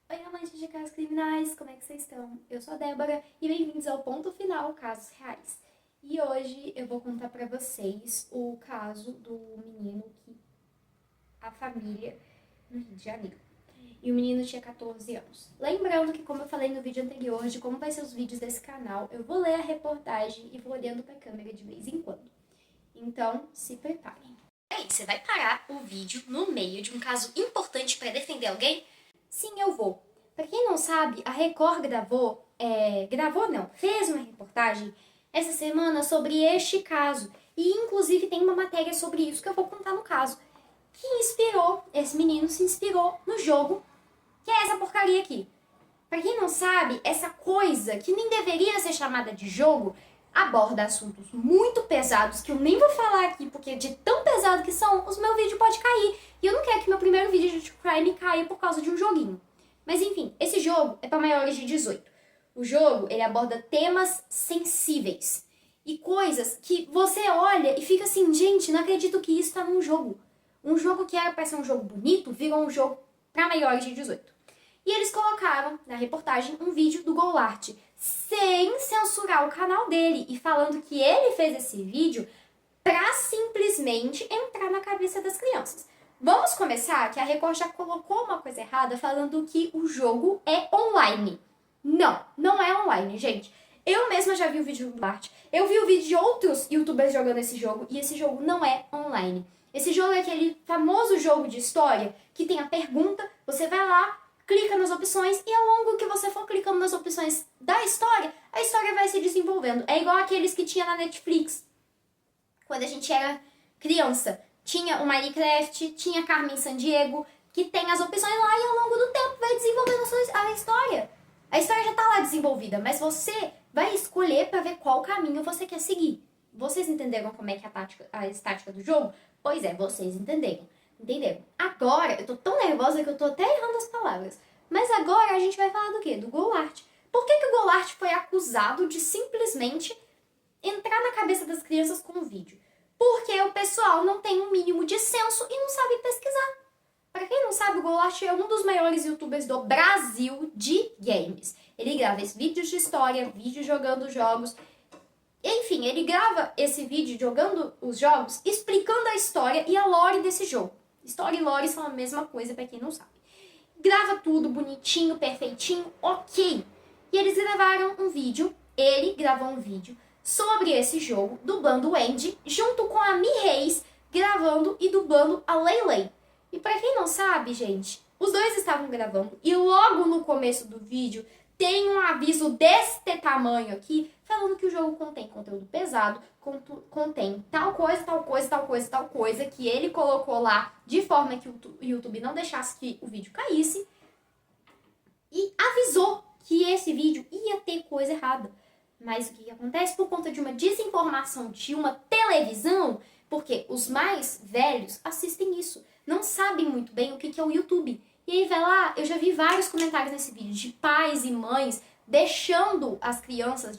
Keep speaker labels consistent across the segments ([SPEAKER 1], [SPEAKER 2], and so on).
[SPEAKER 1] Oi, amantes de casos criminais, como é que vocês estão? Eu sou a Débora e bem-vindos ao Ponto Final Casos Reais. E hoje eu vou contar pra vocês o caso do menino que a família no Rio de Janeiro. E o menino tinha 14 anos. Lembrando que, como eu falei no vídeo anterior de como vai ser os vídeos desse canal, eu vou ler a reportagem e vou olhando pra câmera de vez em quando. Então, se preparem. Aí, você vai parar o vídeo no meio de um caso importante pra defender alguém? Sim, eu vou. Pra quem não sabe, a Record fez uma reportagem essa semana sobre este caso. E inclusive tem uma matéria sobre isso que eu vou contar no caso. Esse menino se inspirou no jogo, que é essa porcaria aqui. Pra quem não sabe, essa coisa que nem deveria ser chamada de jogo aborda assuntos muito pesados que eu nem vou falar aqui, porque de tão pesado que são, o meu vídeo pode cair. E eu não quero que meu primeiro vídeo de true crime caia por causa de um joguinho. Mas enfim, esse jogo é para maiores de 18. O jogo, ele aborda temas sensíveis e coisas que você olha e fica assim, gente, não acredito que isso tá num jogo. Um jogo que era para ser um jogo bonito, virou um jogo para maiores de 18. E eles colocaram na reportagem um vídeo do Goulart, sem censurar o canal dele e falando que ele fez esse vídeo pra simplesmente entrar na cabeça das crianças. Vamos começar que a Record já colocou uma coisa errada falando que o jogo é online. Não, não é online, gente. Eu mesma já vi o vídeo do Bart. Eu vi o vídeo de outros youtubers jogando esse jogo e esse jogo não é online. Esse jogo é aquele famoso jogo de história que tem a pergunta, você vai lá, clica nas opções e ao longo que você for clicando nas opções da história, a história vai se desenvolvendo. É igual aqueles que tinha na Netflix quando a gente era criança. Tinha o Minecraft, tinha Carmen Sandiego, que tem as opções lá e ao longo do tempo vai desenvolvendo a história. A história já tá lá desenvolvida, mas você vai escolher para ver qual caminho você quer seguir. Vocês entenderam como é que é a estática do jogo? Pois é, vocês entenderam. Entenderam? Agora, eu tô tão nervosa que eu tô até errando as palavras. Mas agora a gente vai falar do quê? Do Goulart. Por que o Goulart foi acusado de simplesmente entrar na cabeça das crianças com o vídeo? Porque o pessoal não tem um mínimo de senso e não sabe pesquisar. Para quem não sabe, o Goulart é um dos maiores youtubers do Brasil de games. Ele grava vídeos de história, vídeos jogando jogos. Enfim, ele grava esse vídeo jogando os jogos, explicando a história e a lore desse jogo. História e lore são a mesma coisa, para quem não sabe. Grava tudo bonitinho, perfeitinho, ok. E eles gravaram um vídeo, ele gravou um vídeo sobre esse jogo, dublando o Andy, junto com a Mi Reis, gravando e dublando a Leylay. E pra quem não sabe, gente, os dois estavam gravando e logo no começo do vídeo tem um aviso deste tamanho aqui, falando que o jogo contém conteúdo pesado, contém tal coisa, tal coisa, tal coisa, tal coisa, que ele colocou lá de forma que o YouTube não deixasse que o vídeo caísse, e avisou que esse vídeo ia ter coisa errada. Mas o que acontece? Por conta de uma desinformação de uma televisão, porque os mais velhos assistem isso, não sabem muito bem o que é o YouTube. E aí vai lá, eu já vi vários comentários nesse vídeo de pais e mães deixando as crianças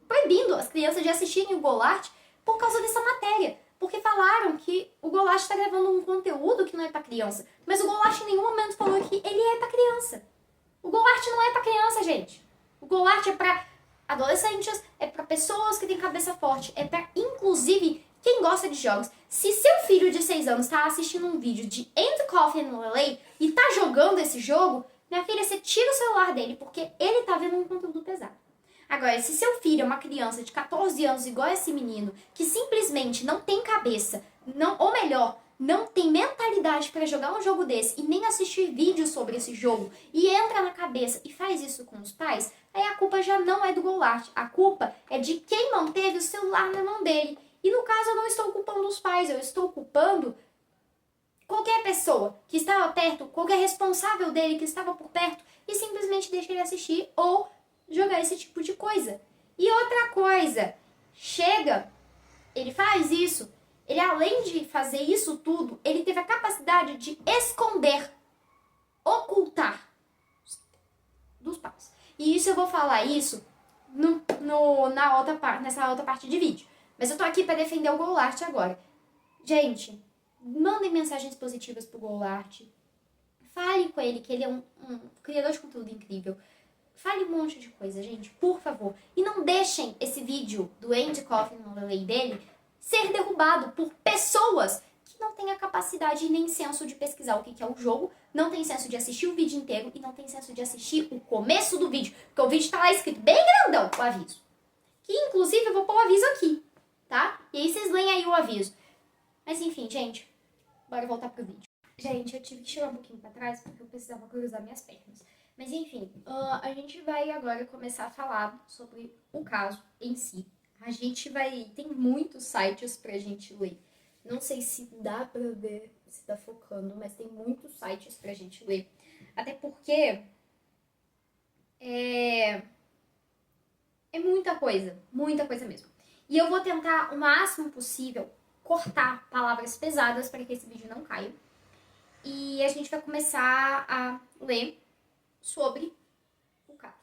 [SPEAKER 1] proibindo as crianças de assistirem o Goulart por causa dessa matéria. Porque falaram que o Goulart está gravando um conteúdo que não é para criança. Mas o Goulart em nenhum momento falou que ele é para criança. O Goulart não é para criança, gente. O Goulart é para adolescentes, é para pessoas que têm cabeça forte, é para, inclusive, quem gosta de jogos. Se seu filho de 6 anos tá assistindo um vídeo de End Coffee and Lay e tá jogando esse jogo, minha filha, você tira o celular dele, porque ele tá vendo um conteúdo pesado. Agora, se seu filho é uma criança de 14 anos igual esse menino, que simplesmente não tem cabeça, ou melhor, não tem mentalidade para jogar um jogo desse e nem assistir vídeos sobre esse jogo e entra na cabeça e faz isso com os pais, aí a culpa já não é do Goulart. A culpa é de quem manteve o celular na mão dele. E no caso eu não estou culpando os pais, eu estou culpando qualquer pessoa que estava perto, qualquer responsável dele que estava por perto e simplesmente deixa ele assistir ou jogar esse tipo de coisa. E outra coisa, ele faz isso, ele além de fazer isso tudo, ele teve a capacidade de esconder, ocultar dos pais. E isso eu vou falar isso nessa outra parte de vídeo. Mas eu tô aqui pra defender o Goulart agora. Gente, mandem mensagens positivas pro Goulart. Fale com ele, que ele é um criador de conteúdo incrível. Fale um monte de coisa, gente, por favor. E não deixem esse vídeo do Andy Kaufman, no lei dele, ser derrubado por pessoas que não têm a capacidade e nem senso de pesquisar o que é o jogo, não tem senso de assistir o vídeo inteiro e não tem senso de assistir o começo do vídeo, porque o vídeo tá lá escrito bem grandão, o aviso. Que, inclusive, eu vou pôr o aviso aqui, tá? E aí vocês leem aí o aviso. Mas, enfim, gente, bora voltar pro vídeo. Gente, eu tive que tirar um pouquinho pra trás porque eu precisava cruzar minhas pernas. Mas, enfim, a gente vai agora começar a falar sobre o caso em si. A gente vai... Tem muitos sites pra gente ler. Não sei se dá pra ver, se tá focando, mas tem muitos sites pra gente ler. Até porque é muita coisa mesmo. E eu vou tentar o máximo possível cortar palavras pesadas para que esse vídeo não caia. E a gente vai começar a ler sobre o caso.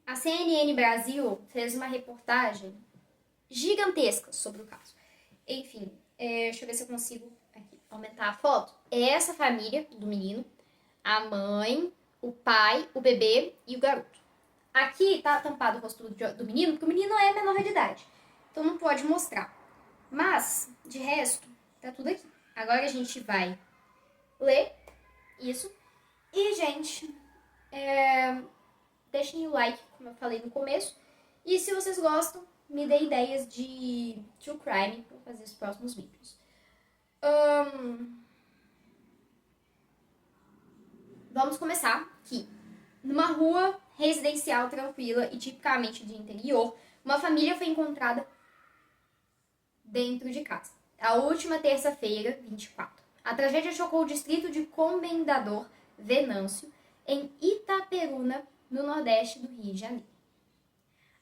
[SPEAKER 1] A CNN Brasil fez uma reportagem gigantesca sobre o caso. Enfim, deixa eu ver se eu consigo aqui, aumentar a foto. É essa família do menino, a mãe, o pai, o bebê e o garoto. Aqui tá tampado o rosto do menino, porque o menino é menor de idade. Então não pode mostrar. Mas, de resto, tá tudo aqui. Agora a gente vai ler isso. E, gente, deixem o like, como eu falei no começo. E se vocês gostam, me dê ideias de true crime para fazer os próximos vídeos. Vamos começar aqui. Numa rua residencial tranquila e tipicamente de interior, uma família foi encontrada dentro de casa. A última terça-feira, 24. A tragédia chocou o distrito de Comendador Venâncio, em Itaperuna, no nordeste do Rio de Janeiro.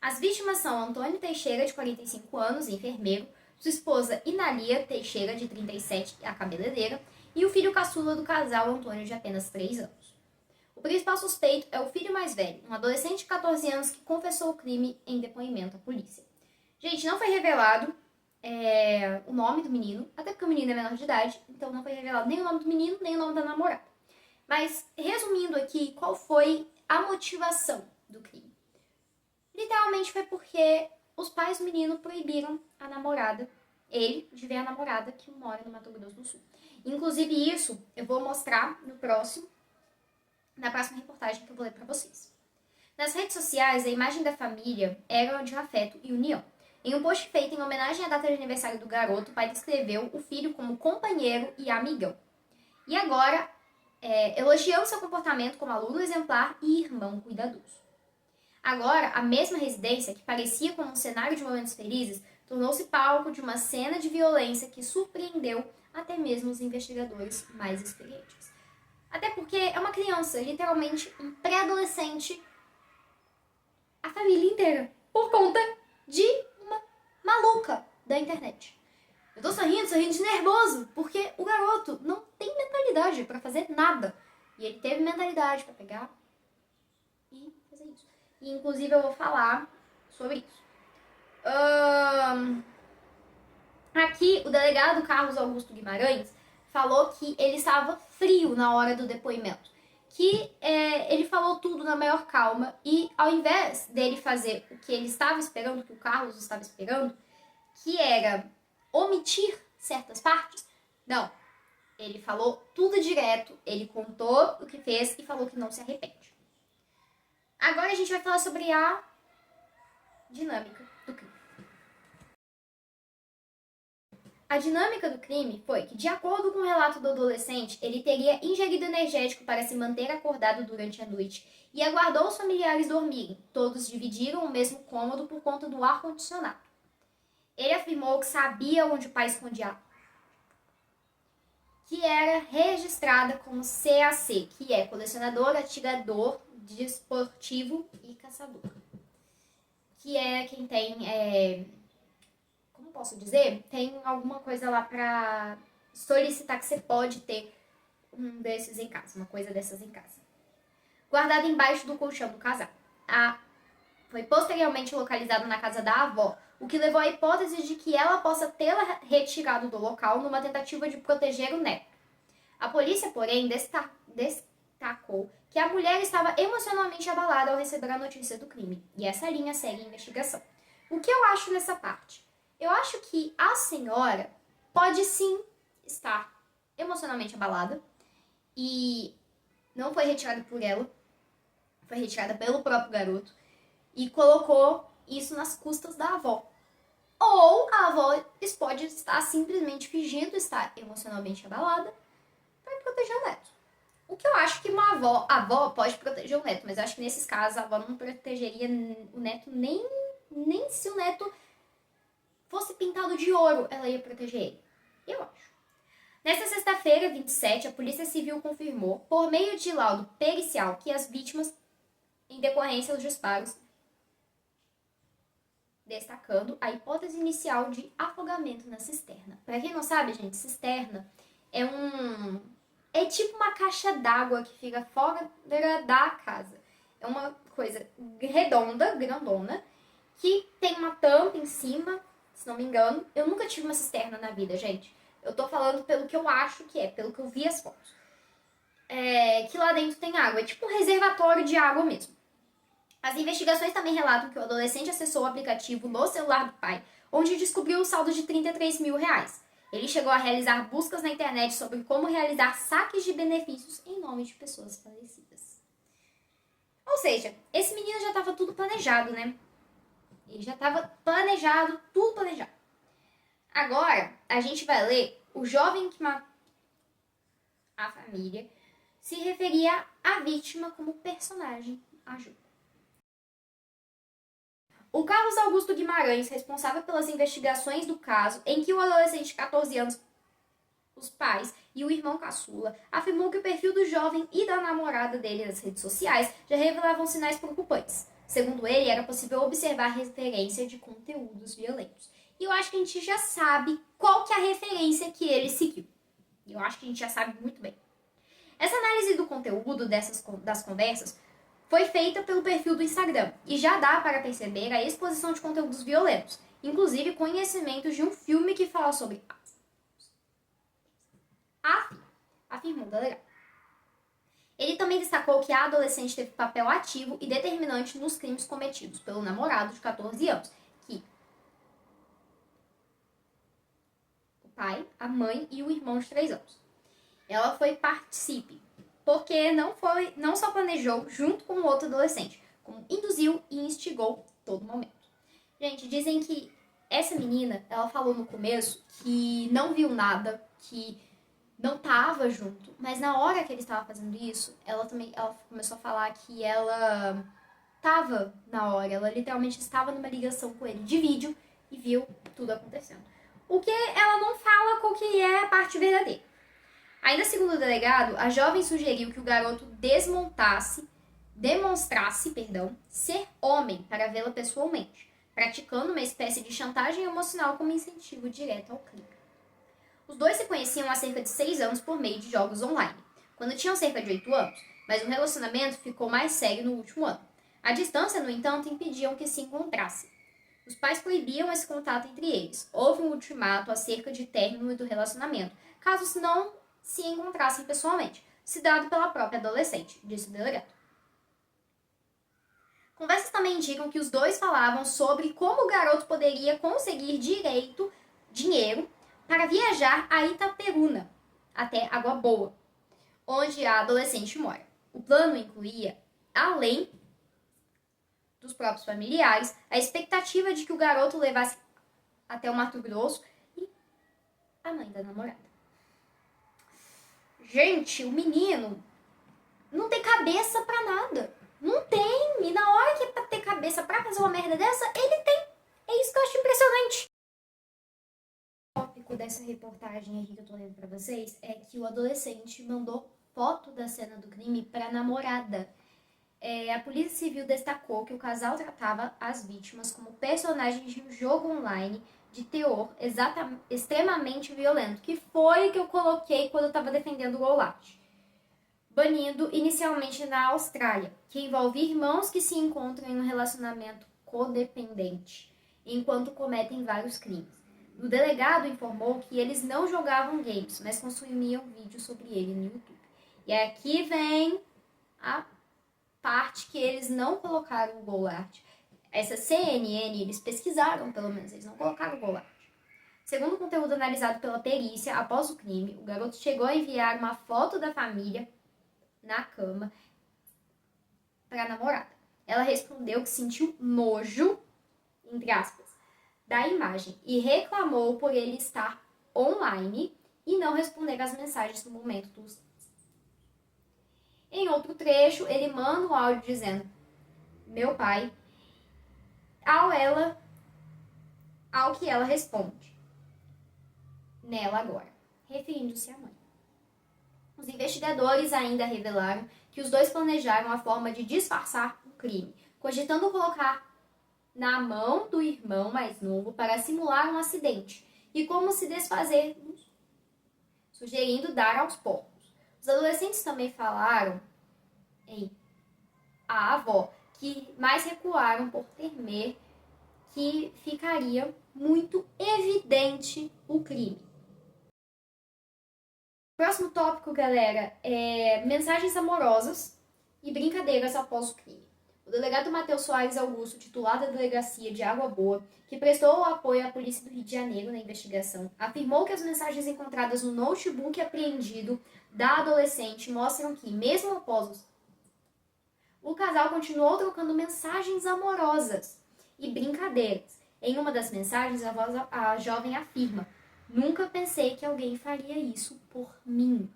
[SPEAKER 1] As vítimas são Antônio Teixeira, de 45 anos, enfermeiro, sua esposa Inalia Teixeira, de 37, a cabeleireira, e o filho caçula do casal, Antônio, de apenas 3 anos. O principal suspeito é o filho mais velho, um adolescente de 14 anos que confessou o crime em depoimento à polícia. Gente, não foi revelado o nome do menino, até porque o menino é menor de idade, então não foi revelado nem o nome do menino, nem o nome da namorada. Mas, resumindo aqui, qual foi a motivação do crime? Literalmente foi porque os pais do menino proibiram a namorada, ele, de ver a namorada que mora no Mato Grosso do Sul. Inclusive isso eu vou mostrar na próxima reportagem que eu vou ler pra vocês. Nas redes sociais, a imagem da família era de afeto e união. Em um post feito em homenagem à data de aniversário do garoto, o pai descreveu o filho como companheiro e amigão. E agora, elogiou seu comportamento como aluno exemplar e irmão cuidadoso. Agora, a mesma residência, que parecia como um cenário de momentos felizes, tornou-se palco de uma cena de violência que surpreendeu até mesmo os investigadores mais experientes. Até porque é uma criança, literalmente um pré-adolescente, a família inteira, por conta de uma maluca da internet. Eu tô sorrindo de nervoso, porque o garoto não tem mentalidade pra fazer nada. E ele teve mentalidade pra pegar e fazer isso. E inclusive eu vou falar sobre isso. Aqui o delegado Carlos Augusto Guimarães falou que ele estava frio na hora do depoimento. Que ele falou tudo na maior calma e ao invés dele fazer o que ele estava esperando, o que o Carlos estava esperando, que era omitir certas partes, não. Ele falou tudo direto, ele contou o que fez e falou que não se arrepende. Agora a gente vai falar sobre a dinâmica do crime. A dinâmica do crime foi que, de acordo com o relato do adolescente, ele teria ingerido energético para se manter acordado durante a noite e aguardou os familiares dormirem. Todos dividiram o mesmo cômodo por conta do ar-condicionado. Ele afirmou que sabia onde o pai escondia, que era registrada como CAC, que é colecionador, atirador, desportivo e caçador. Que é quem tem, como posso dizer? Tem alguma coisa lá pra solicitar que você pode ter um desses em casa, uma coisa dessas em casa. Guardado embaixo do colchão do casal. Foi posteriormente localizado na casa da avó, o que levou à hipótese de que ela possa tê-la retirado do local numa tentativa de proteger o neto. A polícia, porém, destacou que a mulher estava emocionalmente abalada ao receber a notícia do crime, e essa linha segue a investigação. O que eu acho nessa parte? Eu acho que a senhora pode sim estar emocionalmente abalada e não foi retirada por ela, foi retirada pelo próprio garoto e colocou isso nas custas da avó. Ou a avó pode estar simplesmente fingindo estar emocionalmente abalada para proteger o neto. O que eu acho que a avó pode proteger o neto, mas eu acho que nesses casos a avó não protegeria o neto nem se o neto fosse pintado de ouro, ela ia proteger ele. Eu acho. Nesta sexta-feira, 27, a Polícia Civil confirmou, por meio de laudo pericial, que as vítimas, em decorrência dos disparos, destacando a hipótese inicial de afogamento na cisterna. Para quem não sabe, gente, cisterna é tipo uma caixa d'água que fica fora da casa. É uma coisa redonda, grandona, que tem uma tampa em cima, se não me engano. Eu nunca tive uma cisterna na vida, gente. Eu tô falando pelo que eu acho que é, pelo que eu vi as fotos. Que lá dentro tem água. É tipo um reservatório de água mesmo. As investigações também relatam que o adolescente acessou o aplicativo no celular do pai, onde descobriu o saldo de R$33 mil. Ele chegou a realizar buscas na internet sobre como realizar saques de benefícios em nome de pessoas falecidas. Ou seja, esse menino já estava tudo planejado, né? Ele já estava planejado, tudo planejado. Agora, a gente vai ler o jovem que matou a família se referia à vítima como personagem ajuda. O Carlos Augusto Guimarães, responsável pelas investigações do caso em que o adolescente de 14 anos, os pais e o irmão caçula, afirmou que o perfil do jovem e da namorada dele nas redes sociais já revelavam sinais preocupantes. Segundo ele, era possível observar referência de conteúdos violentos. E eu acho que a gente já sabe qual que é a referência que ele seguiu. Eu acho que a gente já sabe muito bem. Essa análise do conteúdo das conversas foi feita pelo perfil do Instagram e já dá para perceber a exposição de conteúdos violentos, inclusive conhecimentos de um filme que fala sobre afirmou o delegado. Ele também destacou que a adolescente teve papel ativo e determinante nos crimes cometidos pelo namorado de 14 anos, que o pai, a mãe e o irmão de 3 anos. Ela foi participe, porque não só planejou junto com o outro adolescente, como induziu e instigou todo momento. Gente, dizem que essa menina, ela falou no começo que não viu nada, que não tava junto, mas na hora que ele estava fazendo isso, ela começou a falar que ela tava na hora, ela literalmente estava numa ligação com ele de vídeo e viu tudo acontecendo. O que ela não fala qual que é a parte verdadeira. Ainda segundo o delegado, a jovem sugeriu que o garoto demonstrasse ser homem para vê-la pessoalmente, praticando uma espécie de chantagem emocional como incentivo direto ao crime. Os dois se conheciam há cerca de 6 anos por meio de jogos online, quando tinham cerca de 8 anos, mas o relacionamento ficou mais sério no último ano. A distância, no entanto, impediam que se encontrassem. Os pais proibiam esse contato entre eles. Houve um ultimato acerca de término do relacionamento, caso não se encontrassem pessoalmente, se dado pela própria adolescente, disse o delegado. Conversas também indicam que os dois falavam sobre como o garoto poderia conseguir dinheiro para viajar a Itaperuna, até Água Boa, onde a adolescente mora. O plano incluía, além dos próprios familiares, a expectativa de que o garoto levasse até o Mato Grosso e a mãe da namorada. Gente, o menino não tem cabeça pra nada. Não tem. E na hora que é pra ter cabeça pra fazer uma merda dessa, ele tem. É isso que eu acho impressionante. O tópico dessa reportagem aqui que eu tô lendo pra vocês é que o adolescente mandou foto da cena do crime pra namorada. A Polícia Civil destacou que o casal tratava as vítimas como personagens de um jogo online de teor extremamente violento, que foi o que eu coloquei quando eu estava defendendo o Golart. Banido inicialmente na Austrália, que envolve irmãos que se encontram em um relacionamento codependente, enquanto cometem vários crimes. O delegado informou que eles não jogavam games, mas consumiam vídeos sobre ele no YouTube. E aqui vem a parte que eles não colocaram o Goulart. Essa CNN, eles pesquisaram, pelo menos, eles não colocaram o Goulart. Segundo o conteúdo analisado pela perícia, após o crime, o garoto chegou a enviar uma foto da família na cama para a namorada. Ela respondeu que sentiu nojo, entre aspas, da imagem e reclamou por ele estar online e não responder às mensagens no momento dos... Em outro trecho, ele manda um áudio dizendo: meu pai, ao que ela responde: nela agora, referindo-se à mãe. Os investigadores ainda revelaram que os dois planejaram a forma de disfarçar o crime, cogitando colocar na mão do irmão mais novo para simular um acidente e como se desfazer, sugerindo dar aos poucos. Os adolescentes também falaram à avó que mais recuaram por temer que ficaria muito evidente o crime. Próximo tópico, galera, é mensagens amorosas e brincadeiras após o crime. O delegado Matheus Soares Augusto, titular da Delegacia de Água Boa, que prestou apoio à Polícia do Rio de Janeiro na investigação, afirmou que as mensagens encontradas no notebook apreendido da adolescente mostram que, mesmo após o casal continuou trocando mensagens amorosas e brincadeiras. Em uma das mensagens, a jovem afirma: nunca pensei que alguém faria isso por mim.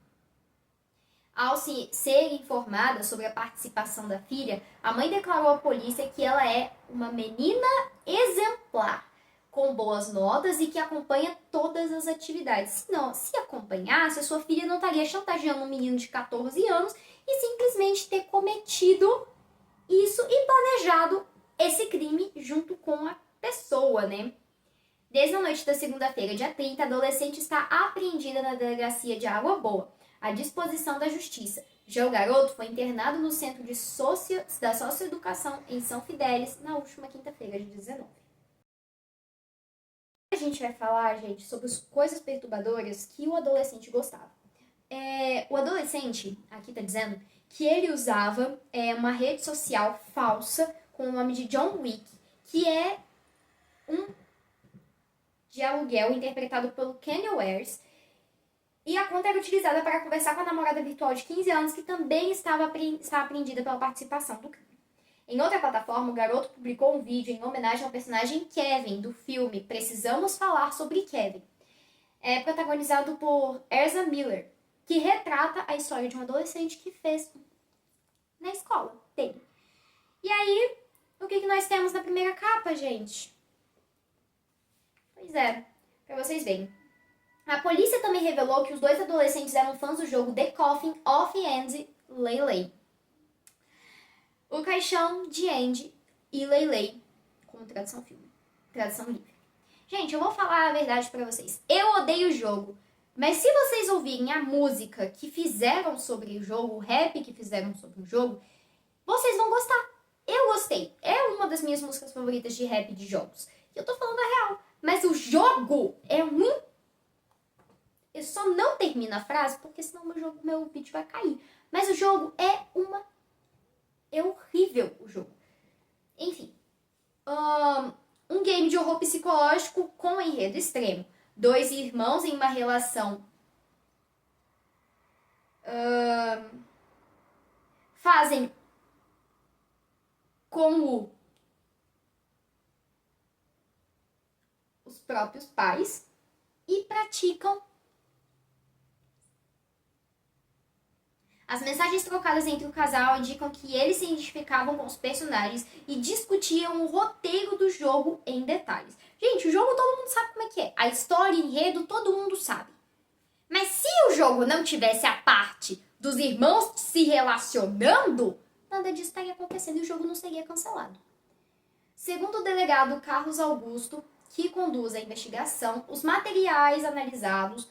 [SPEAKER 1] Ao ser informada sobre a participação da filha, a mãe declarou à polícia que ela é uma menina exemplar, com boas notas e que acompanha todas as atividades. Se acompanhasse, a sua filha não estaria chantageando um menino de 14 anos e simplesmente ter cometido isso e planejado esse crime junto com a pessoa, né? Desde a noite da segunda-feira, dia 30, a adolescente está apreendida na Delegacia de Água Boa, à disposição da Justiça. Já o garoto foi internado no Centro da Socioeducação em São Fidélis na última quinta-feira de 19. A gente vai falar, gente, sobre as coisas perturbadoras que o adolescente gostava. O adolescente, aqui tá dizendo, que ele usava uma rede social falsa com o nome de John Wick, que é um de aluguel interpretado pelo Kanye West, e a conta era utilizada para conversar com a namorada virtual de 15 anos, que também está apreendida pela participação do crime. Em outra plataforma, o garoto publicou um vídeo em homenagem ao personagem Kevin, do filme Precisamos Falar sobre Kevin, protagonizado por Ezra Miller, que retrata a história de um adolescente que fez na escola dele. E aí, o que nós temos na primeira capa, gente? Pois é, pra vocês verem. A polícia também revelou que os dois adolescentes eram fãs do jogo The Coffin of Andy Leyley. O Caixão de Andy e Leyley, como tradução livre. Gente, eu vou falar a verdade pra vocês. Eu odeio o jogo, mas se vocês ouvirem a música que fizeram sobre o jogo, o rap que fizeram sobre o jogo, vocês vão gostar. Eu gostei. É uma das minhas músicas favoritas de rap de jogos. E eu tô falando a real. Mas o jogo é ruim. Eu só não termino a frase, porque senão meu vídeo vai cair. Mas o jogo é horrível, o jogo. Enfim. Um game de horror psicológico com enredo extremo. Dois irmãos em uma relação fazem como os próprios pais e praticam. As mensagens trocadas entre o casal indicam que eles se identificavam com os personagens e discutiam o roteiro do jogo em detalhes. Gente, o jogo todo mundo sabe como é que é. A história e enredo todo mundo sabe. Mas se o jogo não tivesse a parte dos irmãos se relacionando, nada disso estaria acontecendo e o jogo não seria cancelado. Segundo o delegado Carlos Augusto, que conduz a investigação, os materiais analisados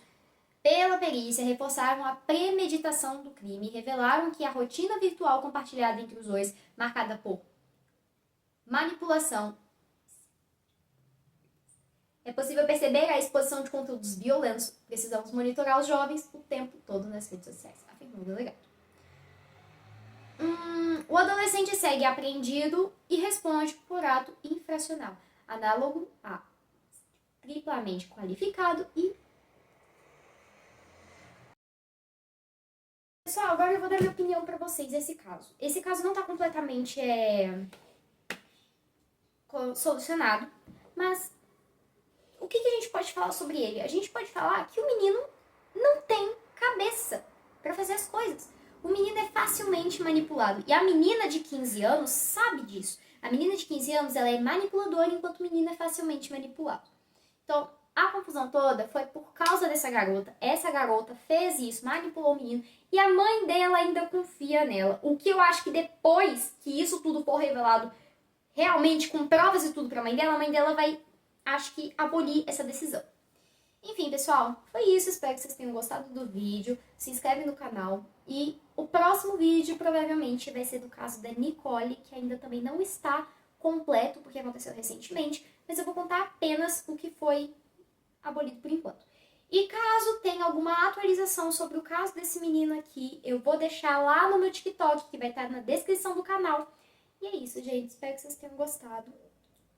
[SPEAKER 1] pela perícia reforçaram a premeditação do crime e revelaram que a rotina virtual compartilhada entre os dois, marcada por manipulação, É possível perceber a exposição de conteúdos violentos. Precisamos monitorar os jovens o tempo todo nas redes sociais, afirmou o delegado. O adolescente segue apreendido e responde por ato infracional, análogo a triplamente qualificado e... Pessoal, agora eu vou dar minha opinião pra vocês desse caso. Esse caso não tá completamente solucionado, mas o que a gente pode falar sobre ele? A gente pode falar que o menino não tem cabeça pra fazer as coisas. O menino é facilmente manipulado. E a menina de 15 anos sabe disso. A menina de 15 anos, ela é manipuladora, enquanto o menino é facilmente manipulado. Então, a confusão toda foi por causa dessa garota. Essa garota fez isso, manipulou o menino. E a mãe dela ainda confia nela. O que eu acho que depois que isso tudo for revelado, realmente com provas e tudo pra a mãe dela vai, acho que, abolir essa decisão. Enfim, pessoal, foi isso. Espero que vocês tenham gostado do vídeo. Se inscreve no canal. E o próximo vídeo provavelmente vai ser do caso da Nicole, que ainda também não está completo, porque aconteceu recentemente. Mas eu vou contar apenas o que foi abolido por enquanto. E caso tenha alguma atualização sobre o caso desse menino aqui, eu vou deixar lá no meu TikTok, que vai estar na descrição do canal. E é isso, gente. Espero que vocês tenham gostado.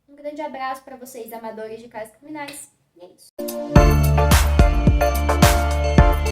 [SPEAKER 1] Um grande abraço para vocês, amadores de casos criminais. E é isso.